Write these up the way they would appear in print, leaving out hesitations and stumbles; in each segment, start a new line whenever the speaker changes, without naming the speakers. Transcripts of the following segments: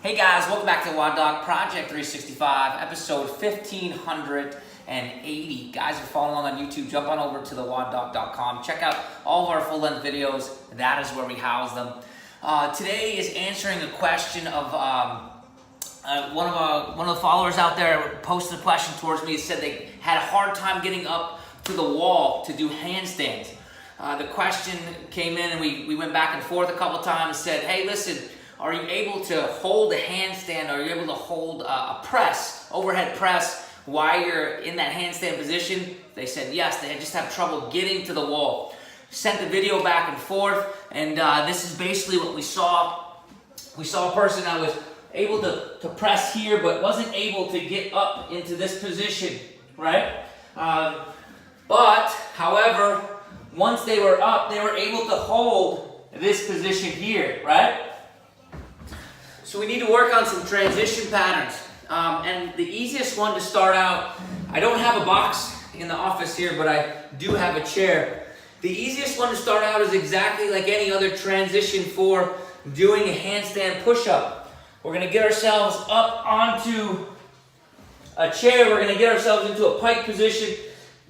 Hey guys, welcome back to the WODdoc Project 365, episode 1580. Guys, if you're following along on YouTube, jump on over to the WODdoc.com. Check out all of our full-length videos. That is where we house them. Today is answering a question of one of the followers out there posted a question towards me. He said they had a hard time getting up to the wall to do handstands. The question came in and we went back and forth a couple times and said, hey, listen, are you able to hold a handstand? Are you able to hold a press, overhead press, while you're in that handstand position? They said yes, they just have trouble getting to the wall. Sent the video back and forth, and this is basically what we saw. We saw a person that was able to press here, but wasn't able to get up into this position, right? But, however, once they were up, they were able to hold this position here, right? So we need to work on some transition patterns. And the easiest one to start out, I don't have a box in the office here, but I do have a chair. The easiest one to start out is exactly like any other transition for doing a handstand push-up. We're going to get ourselves up onto a chair. We're going to get ourselves into a pike position.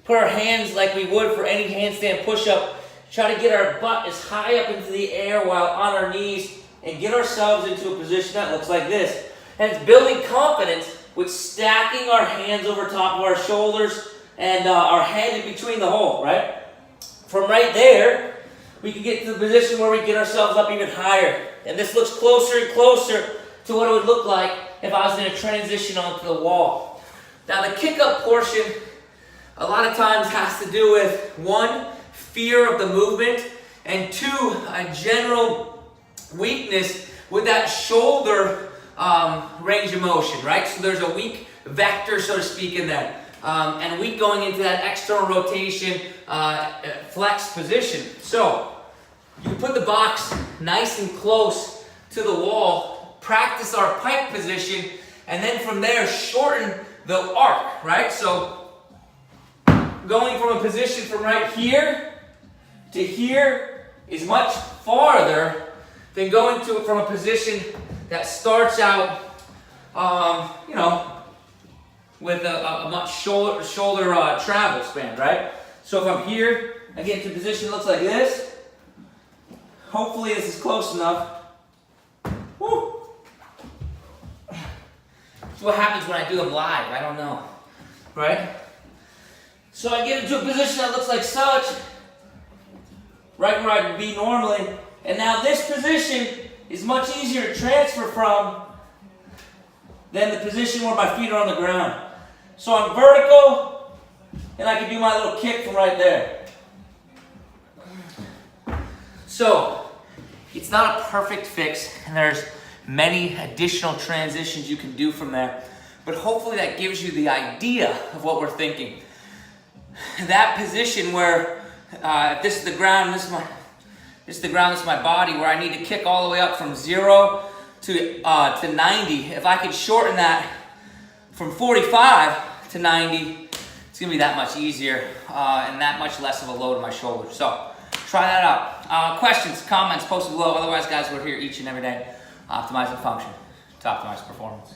Put our hands like we would for any handstand push-up. Try to get our butt as high up into the air while on our knees and get ourselves into a position that looks like this. And it's building confidence with stacking our hands over top of our shoulders and our head in between the hole, right? From right there, we can get to the position where we get ourselves up even higher. And this looks closer and closer to what it would look like if I was going to transition onto the wall. Now the kick-up portion a lot of times has to do with, one, fear of the movement, and two, a general weakness with that shoulder range of motion, right? So there's a weak vector, so to speak, in that. And weak going into that external rotation, flex position. So you can put the box nice and close to the wall, practice our pike position, and then from there shorten the arc, right? So going from a position from right here to here is much farther than going from a position that starts out, with a much shoulder travel span, right? So if I'm here, I get into a position that looks like this. Hopefully this is close enough. Woo! That's what happens when I do them live, I don't know, right? So I get into a position that looks like such, right where I'd be normally. And now this position is much easier to transfer from than the position where my feet are on the ground. So I'm vertical, and I can do my little kick from right there. So it's not a perfect fix, and there's many additional transitions you can do from there. But hopefully that gives you the idea of what we're thinking. That position where, if this is the ground, this is my body, where I need to kick all the way up from 0 to 90. If I could shorten that from 45 to 90, it's going to be that much easier and that much less of a load on my shoulders. So try that out. Questions, comments, post below. Otherwise, guys, we're here each and every day optimizing function to optimize performance.